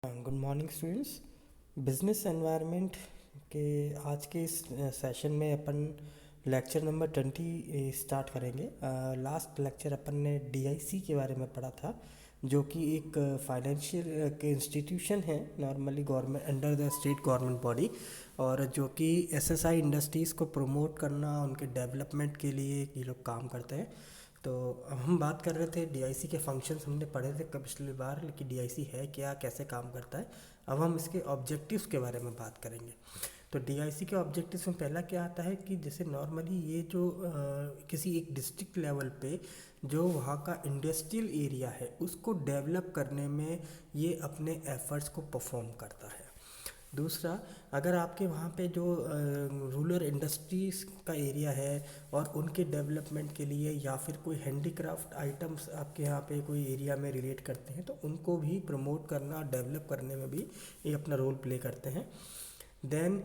Good morning students. Business environment के आज के इस सेशन में अपन लेक्चर नंबर 20 स्टार्ट करेंगे। लास्ट लेक्चर अपन ने डीआईसी के बारे में पढ़ा था, जो कि एक फाइनेंशियल के इंस्टीट्यूशन है, normally government under the state government body, और जो कि एसएसआई इंडस्ट्रीज़ को प्रमोट करना, उनके डेवलपमेंट के लिए ये लोग काम करते हैं। तो अब हम बात कर रहे थे डीआईसी के फंक्शंस हमने पढ़े थे पिछली बार, लेकिन डीआईसी है क्या, कैसे काम करता है। अब हम इसके ऑब्जेक्टिव्स के बारे में बात करेंगे। तो डीआईसी के ऑब्जेक्टिव्स में पहला क्या आता है कि जैसे नॉर्मली ये जो किसी एक डिस्ट्रिक्ट लेवल पे जो वहाँ का इंडस्ट्रियल एरिया है उसको डेवलप करने में ये अपने एफर्ट्स को परफॉर्म करता है। दूसरा, अगर आपके वहाँ पे जो रूरल इंडस्ट्रीज़ का एरिया है और उनके डेवलपमेंट के लिए, या फिर कोई हैंडीक्राफ्ट आइटम्स आपके यहाँ पे कोई एरिया में रिलेट करते हैं, तो उनको भी प्रमोट करना, डेवलप करने में भी ये अपना रोल प्ले करते हैं। देन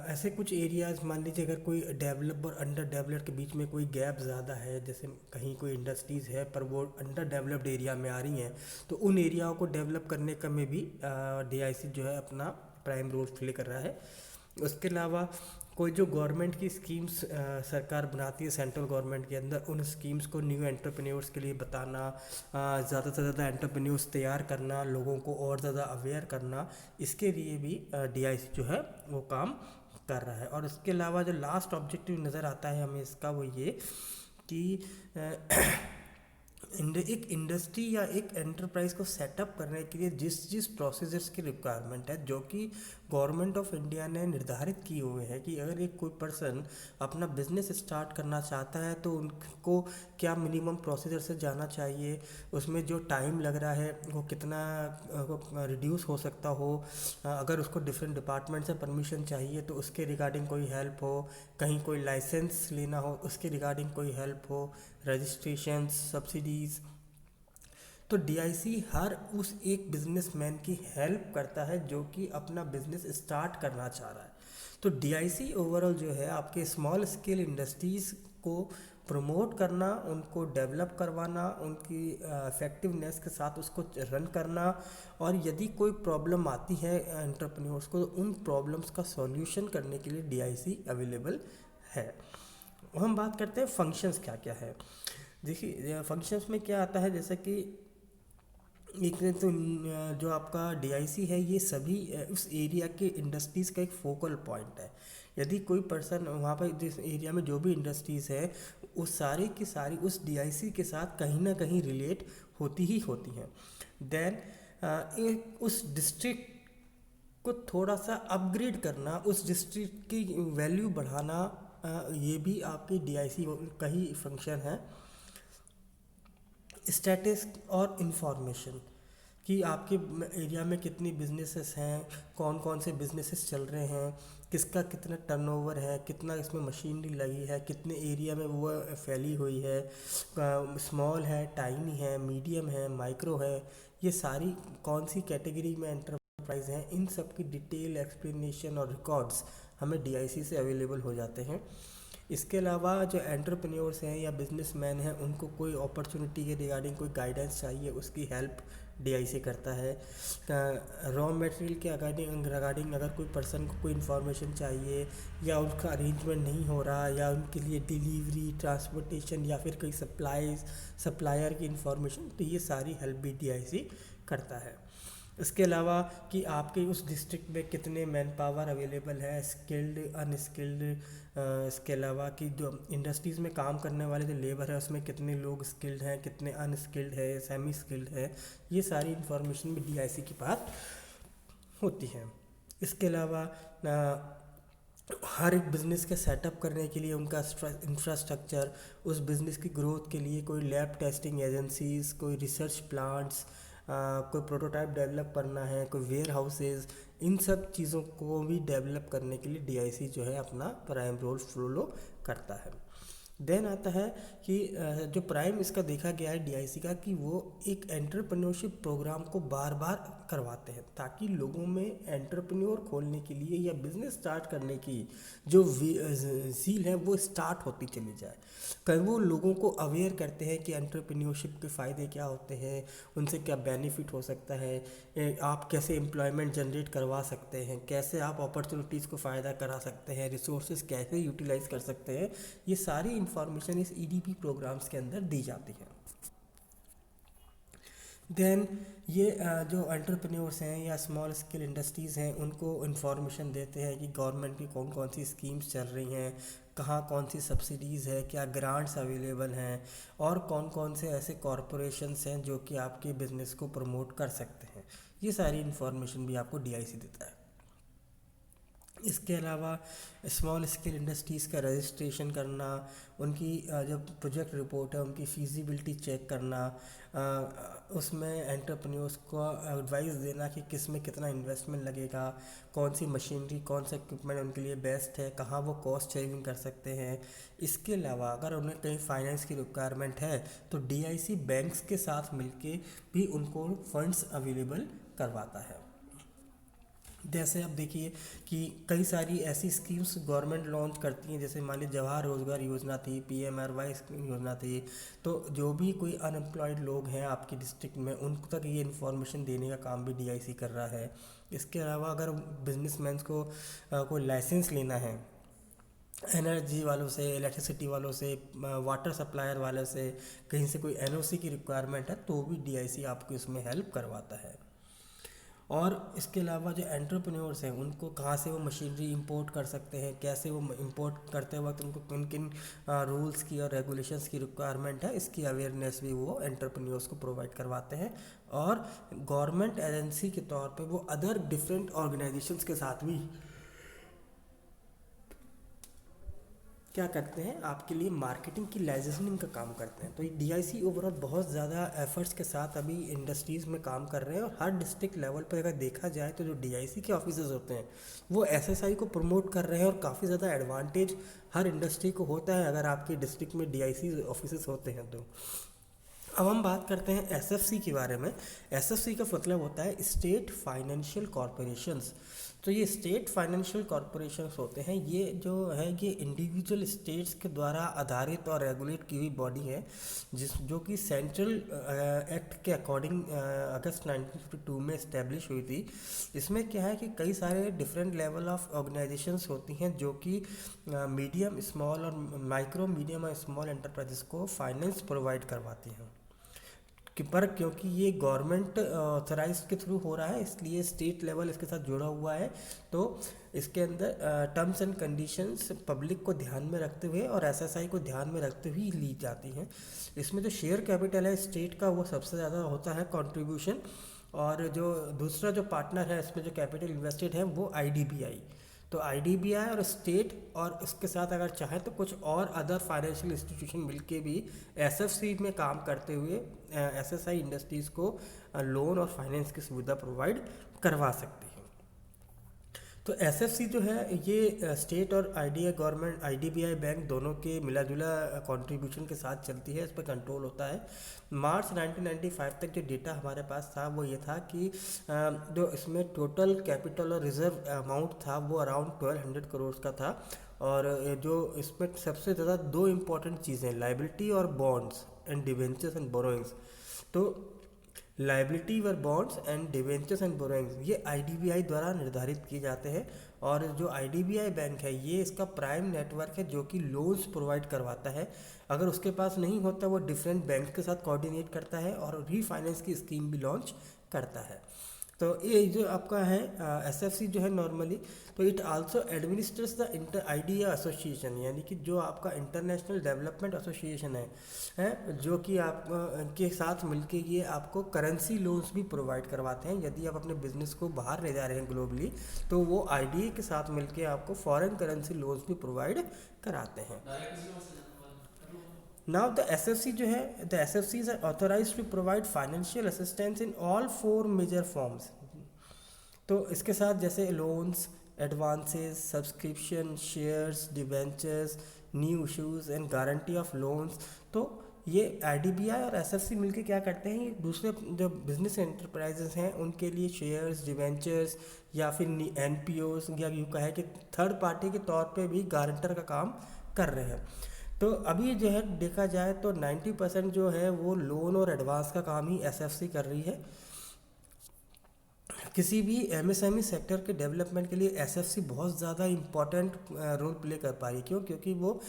ऐसे कुछ एरियाज़, मान लीजिए अगर कोई डेवलप और अंडर डेवलप्ड के बीच में कोई गैप ज़्यादा है, जैसे कहीं कोई इंडस्ट्रीज़ है पर वो अंडर डेवलप्ड एरिया में आ रही हैं, तो उन एरियाओं को डेवलप करने का में भी डीआईसी जो है अपना प्राइम रोल प्ले कर रहा है। उसके अलावा कोई जो गवर्नमेंट की स्कीम्स सरकार बनाती है सेंट्रल गवर्नमेंट के अंदर, उन स्कीम्स को न्यू एंटरप्रेन्योर्स के लिए बताना, ज़्यादा से ज़्यादा एंटरप्रेन्योर्स तैयार करना, लोगों को और ज़्यादा अवेयर करना, इसके लिए भी डीआईसी जो है वो काम कर रहा है। और इसके अलावा जो लास्ट ऑब्जेक्टिव नज़र आता है हमें इसका, वो ये कि एक इंडस्ट्री या एक एंटरप्राइज को सेटअप करने के लिए जिस जिस प्रोसीजर्स की रिक्वायरमेंट है, जो कि गवर्नमेंट ऑफ इंडिया ने निर्धारित किए हुए हैं कि अगर एक कोई पर्सन अपना बिजनेस स्टार्ट करना चाहता है तो उनको क्या मिनिमम प्रोसीजर से जाना चाहिए, उसमें जो टाइम लग रहा है वो कितना रिड्यूस हो सकता हो, अगर उसको डिफरेंट डिपार्टमेंट से परमिशन चाहिए तो उसके रिगार्डिंग कोई हेल्प हो, कहीं कोई लाइसेंस लेना हो उसके रिगार्डिंग कोई हेल्प हो, रजिस्ट्रेशन, सब्सिडीज़। तो डीआईसी हर उस एक बिजनेसमैन की हेल्प करता है जो कि अपना बिजनेस स्टार्ट करना चाह रहा है। तो डीआईसी ओवरऑल जो है आपके स्मॉल स्केल इंडस्ट्रीज़ को प्रमोट करना, उनको डेवलप करवाना, उनकी इफेक्टिवनेस के साथ उसको रन करना, और यदि कोई प्रॉब्लम आती है एंटरप्रेन्योर्स को, तो उन प्रॉब्लम्स का सॉल्यूशन करने के लिए डीआईसी अवेलेबल है। हम बात करते हैं फंक्शंस क्या क्या है। देखिए फंक्शंस में क्या आता है, जैसे कि एक तो जो आपका डीआईसी है ये सभी उस एरिया के इंडस्ट्रीज़ का एक फोकल पॉइंट है। यदि कोई पर्सन वहाँ पर जिस एरिया में जो भी इंडस्ट्रीज़ है, उस सारी की सारी उस डीआईसी के साथ कहीं ना कहीं रिलेट होती ही होती हैं। देन एक उस डिस्ट्रिक्ट को थोड़ा सा अपग्रेड करना, उस डिस्ट्रिक्ट की वैल्यू बढ़ाना, ये भी आपकी डीआईसी का ही फंक्शन है। स्टेटस और इन्फॉर्मेशन कि आपके एरिया में कितनी बिजनेसेस हैं, कौन कौन से बिजनेसेस चल रहे हैं, किसका कितना टर्नओवर है, कितना इसमें मशीनरी लगी है, कितने एरिया में वो फैली हुई है, स्मॉल है, टाइनी है, मीडियम है, माइक्रो है, ये सारी कौन सी कैटेगरी में एंटरप्राइज हैं, इन सब की डिटेल एक्सप्लेनेशन और रिकॉर्ड्स हमें डीआईसी से अवेलेबल हो जाते हैं। इसके अलावा जो एंटरप्रेन्योर्स हैं या बिजनेसमैन हैं, उनको कोई अपॉर्चुनिटी के रिगार्डिंग कोई गाइडेंस चाहिए, उसकी हेल्प डीआईसी करता है। रॉ मटेरियल के रिगार्डिंग अगर कोई पर्सन को कोई इन्फॉर्मेशन चाहिए, या उनका अरेंजमेंट नहीं हो रहा, या उनके लिए डिलीवरी, ट्रांसपोर्टेशन, या फिर कोई सप्लायर की इन्फॉर्मेशन, तो ये सारी हेल्प भी डीआईसी करता है। इसके अलावा कि आपके उस डिस्ट्रिक्ट में कितने मैन पावर अवेलेबल है, स्किल्ड, अनस्किल्ड, इसके अलावा कि जो इंडस्ट्रीज़ में काम करने वाले जो लेबर है उसमें कितने लोग स्किल्ड हैं, कितने अनस्किल्ड है, सेमी स्किल्ड है, ये सारी इन्फॉर्मेशन भी डीआईसी के पास होती है। इसके अलावा हर एक बिज़नेस के सेटअप करने के लिए उनका इंफ्रास्ट्रक्चर, उस बिज़नेस की ग्रोथ के लिए कोई लैब टेस्टिंग एजेंसीज़, कोई रिसर्च प्लांट्स, कोई प्रोटोटाइप डेवलप करना है, कोई वेयर हाउसेज, इन सब चीज़ों को भी डेवलप करने के लिए डीआईसी जो है अपना प्राइम रोल फॉलो करता है। देन आता है कि जो प्राइम इसका देखा गया है डीआईसी का, कि वो एक एंटरप्रेन्योरशिप प्रोग्राम को बार बार करवाते हैं ताकि लोगों में एंटरप्रेन्योर खोलने के लिए या बिजनेस स्टार्ट करने की जो झील है वो स्टार्ट होती चली जाए। कहीं वो लोगों को अवेयर करते हैं कि एंटरप्रेन्योरशिप के फ़ायदे क्या होते हैं, उनसे क्या बेनिफिट हो सकता है, आप कैसे एम्प्लॉयमेंट जनरेट करवा सकते हैं, कैसे आप अपॉर्चुनिटीज़ को फ़ायदा करा सकते हैं, रिसोर्सेज कैसे यूटिलाइज कर सकते हैं। ये सारी इंफॉर्मेशन इस ईडीपी प्रोग्राम्स के अंदर दी जाती है। देन ये जो एंटरप्रेन्योर्स हैं या स्मॉल स्केल इंडस्ट्रीज़ हैं उनको इन्फॉर्मेशन देते हैं कि गवर्नमेंट की कौन कौन सी स्कीम्स चल रही हैं, कहाँ कौन सी सब्सिडीज़ है, क्या ग्रांट्स अवेलेबल हैं, और कौन कौन से ऐसे कॉरपोरेशंस हैं जो कि आपके बिज़नेस को प्रमोट कर सकते हैं। ये सारी इन्फॉर्मेशन भी आपको डीआईसी देता है। इसके अलावा स्मॉल स्केल इंडस्ट्रीज़ का रजिस्ट्रेशन करना, उनकी जो प्रोजेक्ट रिपोर्ट है उनकी फीजिबिलिटी चेक करना, उसमें एंटरप्रेन्योर्स को एडवाइस देना कि किस में कितना इन्वेस्टमेंट लगेगा, कौन सी मशीनरी कौन सा इक्विपमेंट उनके लिए बेस्ट है, कहाँ वो कॉस्ट सेविंग कर सकते हैं। इसके अलावा अगर उन्हें कहीं फाइनेंस की रिक्वायरमेंट है तो डीआईसी बैंक्स के साथ मिलके भी उनको फंड्स अवेलेबल करवाता है। जैसे आप देखिए कि कई सारी ऐसी स्कीम्स गवर्नमेंट लॉन्च करती हैं, जैसे मान लीजिए जवाहर रोजगार योजना थी, पीएमआरवाई योजना थी। तो जो भी कोई अनएम्प्लॉयड लोग हैं आपकी डिस्ट्रिक्ट में उन तक ये इन्फॉर्मेशन देने का काम भी डीआईसी कर रहा है। इसके अलावा अगर बिजनेसमैन को कोई लाइसेंस लेना है एनर्जी वालों से, इलेक्ट्रिसिटी वालों से, वाटर सप्लायर वाले से, कहीं से कोई एनओसी की रिक्वायरमेंट है तो भी डीआईसी आपको इसमें हेल्प करवाता है। और इसके अलावा जो एंटरप्रेन्योर्स हैं उनको कहाँ से वो मशीनरी इंपोर्ट कर सकते हैं, कैसे वो इंपोर्ट करते वक्त उनको किन किन रूल्स की और रेगुलेशंस की रिक्वायरमेंट है, इसकी अवेयरनेस भी वो एंटरप्रेन्योर्स को प्रोवाइड करवाते हैं। और गवर्नमेंट एजेंसी के तौर पे वो अदर डिफरेंट ऑर्गेनाइजेशंस के साथ भी क्या करते हैं, आपके लिए मार्केटिंग की लाइसेंसिंग का काम करते हैं। तो ये डीआईसी ओवरऑल बहुत ज़्यादा एफर्ट्स के साथ अभी इंडस्ट्रीज़ में काम कर रहे हैं, और हर डिस्ट्रिक्ट लेवल पर अगर देखा जाए तो जो डीआईसी के ऑफिसर्स होते हैं वो एसएसआई को प्रमोट कर रहे हैं, और काफ़ी ज़्यादा एडवांटेज हर इंडस्ट्री को होता है अगर आपके डिस्ट्रिक्ट में डीआईसी ऑफिसर्स होते हैं तो। अब हम बात करते हैं एसएफसी के बारे में। एसएफसी का मतलब होता है स्टेट फाइनेंशियल कॉरपोरेशंस। तो ये स्टेट फाइनेंशियल कॉरपोरेशंस होते हैं, ये जो है ये इंडिविजुअल स्टेट्स के द्वारा आधारित और रेगुलेट की हुई बॉडी है, जो कि सेंट्रल एक्ट के अकॉर्डिंग अगस्त 1952 में इस्टेब्लिश हुई थी। इसमें क्या है कि कई सारे डिफरेंट लेवल ऑफ ऑर्गेनाइजेशंस होती हैं जो कि मीडियम स्मॉल और माइक्रो मीडियम और स्मॉल एंटरप्राइजेस को फाइनेंस प्रोवाइड करवाती हैं। पर क्योंकि ये गवर्नमेंट ऑथराइज के थ्रू हो रहा है इसलिए स्टेट लेवल इसके साथ जुड़ा हुआ है। तो इसके अंदर टर्म्स एंड कंडीशंस पब्लिक को ध्यान में रखते हुए और एसएसआई को ध्यान में रखते हुए ली जाती हैं। इसमें जो शेयर कैपिटल है स्टेट का वो सबसे ज़्यादा होता है कंट्रीब्यूशन, और जो दूसरा जो पार्टनर है इसमें जो कैपिटल इन्वेस्टेड है वो आईडीबीआई। तो आईडीबीआई और स्टेट और इसके साथ अगर चाहें तो कुछ और अदर फाइनेंशियल इंस्टीट्यूशन मिलके भी एसएफसी में काम करते हुए एसएसआई इंडस्ट्रीज़ को लोन और फाइनेंस की सुविधा प्रोवाइड करवा सकती है। तो एसएफसी जो है ये स्टेट और आईडीआई गवर्नमेंट आईडीबीआई बैंक दोनों के मिला जुला कंट्रीब्यूशन के साथ चलती है, इस पर कंट्रोल होता है। मार्च 1995 तक जो डेटा हमारे पास था वो ये था कि जो इसमें टोटल कैपिटल और रिजर्व अमाउंट था वो अराउंड 1200 करोड़ का था। और जो इसमें सबसे ज़्यादा दो इम्पॉर्टेंट चीज़ें लाइबिलिटी और bonds and debentures and borrowings. तो लाइबिलिटी वर bonds and debentures and borrowings ये आईडीबीआई द्वारा निर्धारित किए जाते हैं। और जो आईडीबीआई बैंक है ये इसका प्राइम नेटवर्क है जो कि लोन्स प्रोवाइड करवाता है। अगर उसके पास नहीं होता वो डिफरेंट बैंक के साथ कोऑर्डिनेट करता है और रीफाइनेंस की स्कीम भी लॉन्च करता है। तो ये जो आपका है एसएफसी जो है नॉर्मली, तो it also administrates the inter idea association, यानी कि जो आपका इंटरनेशनल डेवलपमेंट एसोसिएशन है जो कि आप के साथ मिलके ये आपको करेंसी लोन्स भी प्रोवाइड करवाते हैं। यदि आप अपने बिजनेस को बाहर ले जा रहे हैं ग्लोबली तो वो आईडीए के साथ मिलके आपको फॉरेन करेंसी लोन्स भी प्रोवाइड कराते हैं। नाउ द एसएफसी जो है the SFCs are authorised to provide financial assistance in all 4 major forms. तो इसके साथ जैसे loans, advances, subscription, shares, debentures, new issues and guarantee of loans. तो ये आईडीबीआई और एसएफसी मिलके क्या करते हैं, ये दूसरे जो बिजनेस एंटरप्राइजेस हैं उनके लिए शेयर्स, डिवेंचर्स या फिर एनपीओस या यूँ कहे कि थर्ड पार्टी के तौर पे भी गारंटर का काम कर रहे हैं। तो अभी जो है देखा जाए तो 90% जो है वो लोन और एडवांस का काम ही एसएफसी कर रही है। किसी भी एमएसएमई सेक्टर के डेवलपमेंट के लिए एसएफसी बहुत ज़्यादा इम्पॉर्टेंट रोल प्ले कर पा रही है। क्यों? क्योंकि वो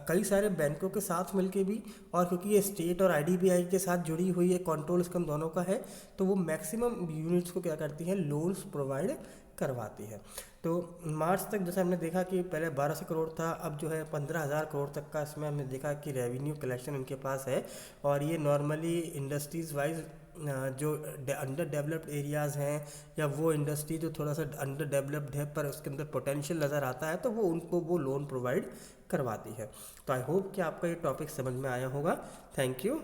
कई सारे बैंकों के साथ मिलके भी, और क्योंकि ये स्टेट और आईडीबीआई के साथ जुड़ी हुई है, कंट्रोल इसका दोनों का है, तो वो मैक्सिमम यूनिट्स को क्या करती है, लोन्स प्रोवाइड करवाती है। तो मार्च तक जैसे हमने देखा कि पहले 1200 करोड़ था, अब जो है 15,000 करोड़ तक का इसमें हमने देखा कि रेवेन्यू कलेक्शन इनके पास है। और ये नॉर्मली इंडस्ट्रीज़ वाइज जो अंडर डेवलप्ड एरियाज़ हैं या वो इंडस्ट्री जो थोड़ा सा अंडर डेवलप्ड है पर उसके अंदर पोटेंशियल नज़र आता है, तो वो उनको वो लोन प्रोवाइड करवाती है। तो आई होप कि आपका ये टॉपिक समझ में आया होगा। Thank you.